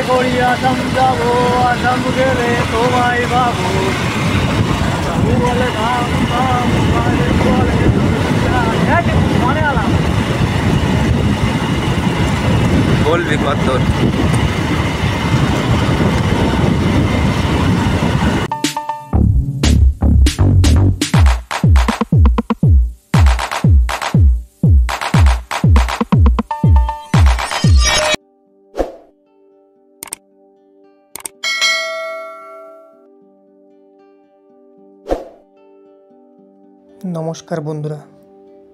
করি আসাম যাবো, আসাম গেলে তোমায় পাবো। বাবু বলে ধাম ধাম, বাড়ি বলে মনে আলাম বলবি কত নমস্কার বন্ধুরা,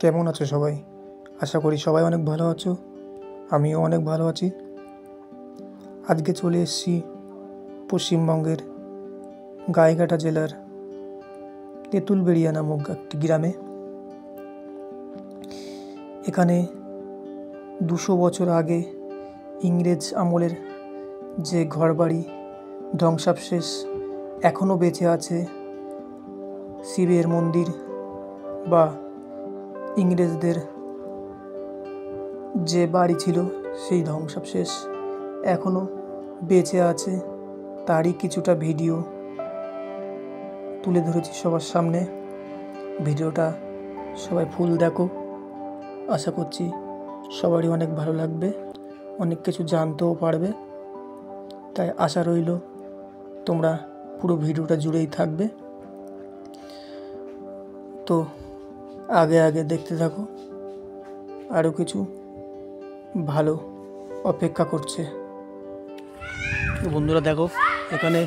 কেমন আছো সবাই? আশা করি সবাই অনেক ভালো আছো। আমিও অনেক ভালো আছি। আজকে চলে এসেছি পশ্চিমবঙ্গের গাইঘাটা জেলার তেঁতুলবেড়িয়া নামক একটি গ্রামে। এখানে 200 বছর আগে ইংরেজ আমলের যে ঘরবাড়ি ধ্বংসাবশেষ এখনও বেঁচে আছে, শিবের মন্দির বা ইংরেজদের যে বাড়ি ছিল সেই ধ্বংসাবশেষ এখনও বেঁচে আছে। তারই কিছুটা ভিডিও তুলে ধরেছি সবার সামনে। ভিডিওটা সবাই ফুল দেখো, আশা করছি সবারই অনেক ভালো লাগবে, অনেক কিছু জানতেও পারবে। তাই আশা রইল তোমরা পুরো ভিডিওটা জুড়েই থাকবে। তো আগে আগে দেখতে থাকো, আরও কিছু ভালো অপেক্ষা করছে। তো বন্ধুরা দেখো, এখানে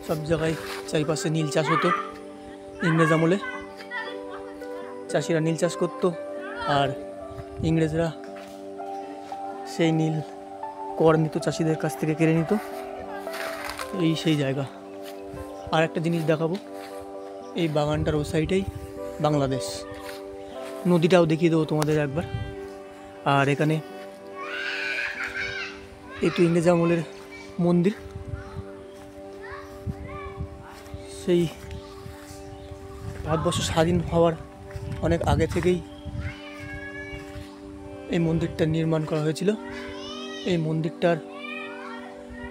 সব জায়গায় চারিপাশে নীল চাষ হতো। ইংরেজ আমলে চাষিরা নীল চাষ করতো, আর ইংরেজরা সেই নীল কর নিত, চাষিদের কাছ থেকে কেড়ে নিত। এই সেই জায়গা। আর একটা জিনিস দেখাবো, এই বাগানটার ও সাইডেই বাংলাদেশ। নদীটাও দেখিয়ে দেবো তোমাদের একবার। আর এখানে এই তো ইংরেজ আমলের মন্দির, সেই ভারতবর্ষ স্বাধীন হওয়ার অনেক আগে থেকেই এই মন্দিরটা নির্মাণ করা হয়েছিল। এই মন্দিরটার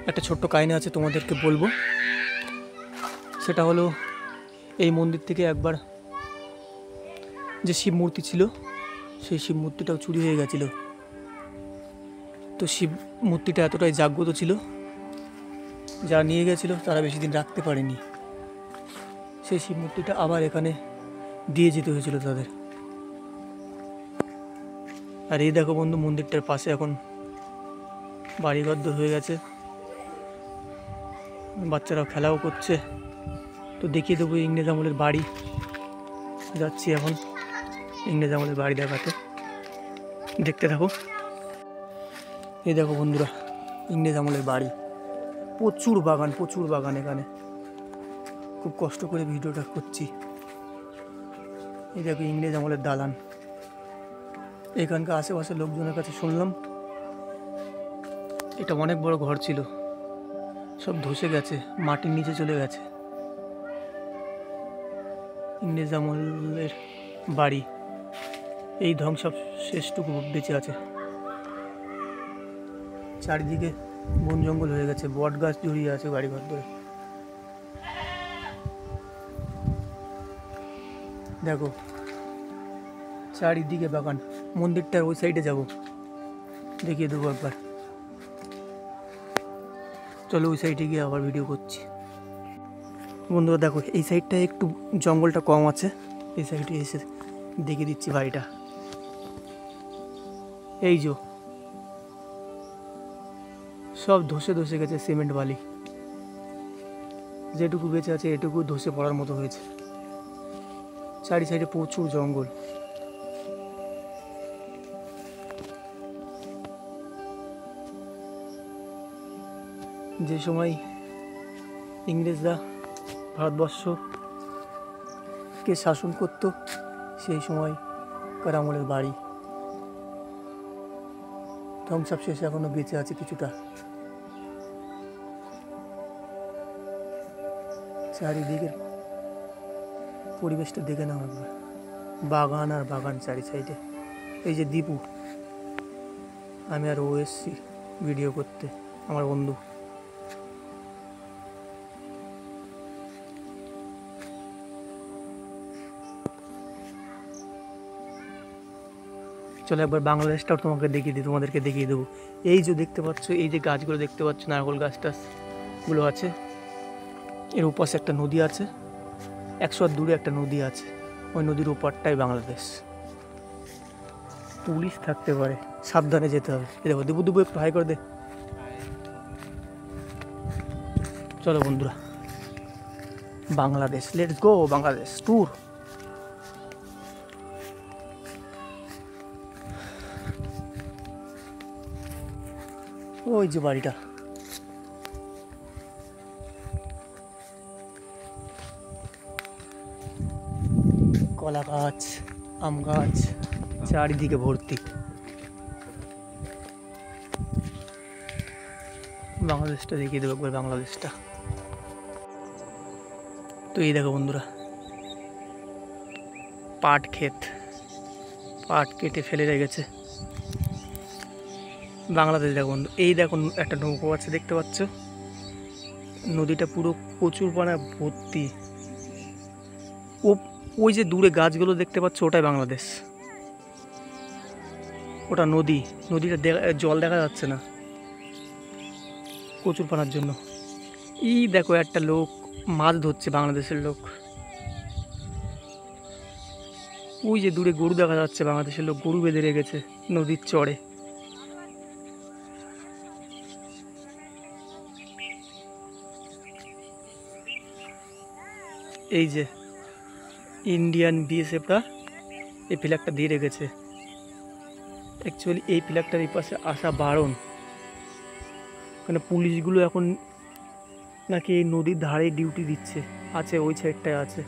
একটা ছোট্ট কাহিনী আছে, তোমাদেরকে বলবো। সেটা হলো, এই মন্দির থেকে একবার যে শিব মূর্তি ছিল, সেই শিব মূর্তিটাও চুরি হয়ে গেছিল। তো শিব মূর্তিটা এতটাই জাগ্রত ছিল, যারা নিয়ে গেছিল তারা বেশি দিন রাখতে পারেনি। সেই শিব মূর্তিটা আবার এখানে দিয়ে যেতে হয়েছিল তাদের। আর এই দেখো বন্ধু, মন্দিরটার পাশে এখন বাড়িঘর হয়ে গেছে, বাচ্চারাও খেলাও করছে। তো দেখিয়ে দেবো ইংরেজ আমলের বাড়ি। যাচ্ছি এখন ইংরেজ আমলের বাড়ি দেখাতে, দেখতে থাকো। এই দেখো বন্ধুরা, ইংরেজ আমলের বাড়ি। প্রচুর বাগান, প্রচুর বাগান। এখানে খুব কষ্ট করে ভিডিওটা করছি। এই দেখো ইংরেজ আমলের দালান। এখানকার আশেপাশের লোকজনের কাছে শুনলাম এটা অনেক বড় ঘর ছিল, সব ধসে গেছে, মাটির নিচে চলে গেছে। ইংরেজ আমলের বাড়ি, এই ধ্বংসাবশেষটুকু বেঁচে আছে। চারিদিকে বন জঙ্গল হয়ে গেছে, বট গাছ জড়িয়ে আছে বাড়িঘর ধরে। দেখো চারিদিকে বাগান। মন্দিরটার ওই সাইডে যাব, দেখিয়ে দেবো একবার। চলো ওই সাইডে গিয়ে আবার ভিডিও করছি। বন্ধুরা দেখো, এই সাইডটা একটু জঙ্গলটা কম আছে, এই সাইডে এসে দেখিয়ে দিচ্ছি বাড়িটা। এই যে সব ধসে ধসে গেছে, সিমেন্ট বালি। যেটুকু বেঁচে আছে এটুকু ধসে পড়ার মতো হয়েছে। চারি সাইডে প্রচুর জঙ্গল। যে সময় ইংরেজরা ভারতবর্ষকে শাসন করত, সেই সময় কার আমলের বাড়ি। ধ্বংসাবশেষ এখনো বেঁচে আছে কিছুটা। চারিদিকের পরিবেশটা দেখে নাও একবার, বাগান আর বাগান চারি সাইডে। এই যে দীপু, আমি আর ও এসছি ভিডিও করতে, আমার বন্ধু। চলো একবার বাংলাদেশটাও তোমাদেরকে দেখিয়ে দেবো। এই যে দেখতে পাচ্ছ, এই যে গাছগুলো দেখতে পাচ্ছ, নারকেল গাছ টাছগুলো আছে, এর ওপাশে একটা নদী আছে, 100 হাত দূরে একটা নদী আছে, ওই নদীর ওপারটাই বাংলাদেশ। পুলিশ থাকতে পারে, সাবধানে যেতে হবে। এই দেখো দেবু দেবু একটু হাই করে দে। চলো বন্ধুরা, Bangladesh, let's go Bangladesh tour. ওই যে বাড়িটা, কলা গাছ, আম গাছ, চারিদিকে ভর্তি। বাংলাদেশটা দেখিয়ে দেবো একবার, বাংলাদেশটা। তো এই দেখো বন্ধুরা, পাট কেটে ফেলে রেখেছে। বাংলাদেশ দেখো বন্ধু, এই দেখো একটা নৌকো আছে দেখতে পাচ্ছ, নদীটা পুরো প্রচুর পানা ভর্তি। ওই যে দূরে গাছগুলো দেখতে পাচ্ছ, ওটাই বাংলাদেশ, ওটা নদীটা জল দেখা যাচ্ছে না প্রচুর পানার জন্য। এই দেখো একটা লোক মাছ ধরছে, বাংলাদেশের লোক। ওই যে দূরে গরু দেখা যাচ্ছে, বাংলাদেশের লোক গরু বেঁধে রেখেছে নদীর চরে। এই যে ইন্ডিয়ান বিএসএফরা এই ফ্ল্যাগটা দিয়ে রেখেছে। অ্যাকচুয়ালি এই ফ্ল্যাগটার এই পাশে আসা বারণ, কারণ পুলিশগুলো এখন নাকি এই নদীর ধারে ডিউটি দিচ্ছে, আছে ওই সাইডটায় আছে।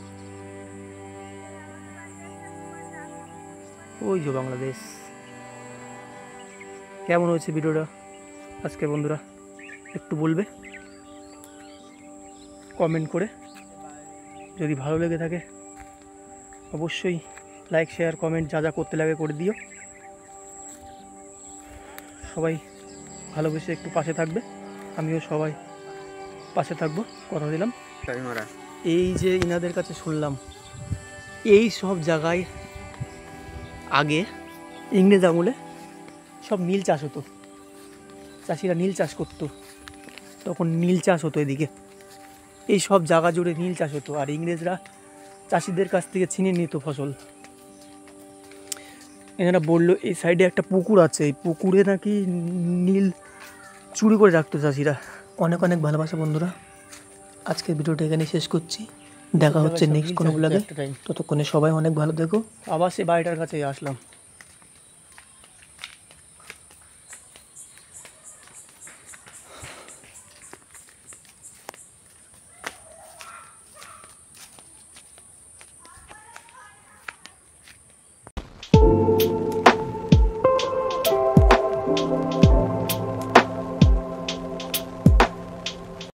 ওই যে বাংলাদেশ। কেমন হয়েছে ভিডিওটা আজকে বন্ধুরা, একটু বলবে কমেন্ট করে। যদি ভালো লেগে থাকে অবশ্যই লাইক শেয়ার কমেন্ট যা যা করতে লাগে করে দিও। সবাই ভালোবেসে একটু পাশে থাকবে, আমিও সবাই পাশে থাকবো, কথা দিলাম। এই যে ইনাদের কাছে শুনলাম, এই সব জায়গায় আগে ইংরেজ আমলে সব নীল চাষ হতো, চাষিরা নীল চাষ করতো, তখন নীল চাষ হতো এদিকে, এই সব জায়গা জুড়ে নীল চাষ হতো। আর ইংরেজরা চাষিদের কাছ থেকে ছিনিয়ে নিত ফসল। এনারা বললো এই সাইডে একটা পুকুর আছে, এই পুকুরে নাকি নীল চুরি করে রাখতো চাষিরা। অনেক অনেক ভালোবাসা বন্ধুরা, আজকের ভিডিওটা এখানে শেষ করছি। দেখা হচ্ছে নেক্সট কোনো ব্লগে, ততক্ষণে সবাই অনেক ভালো থেকো। আবার সে বাড়িটার কাছে আসলাম।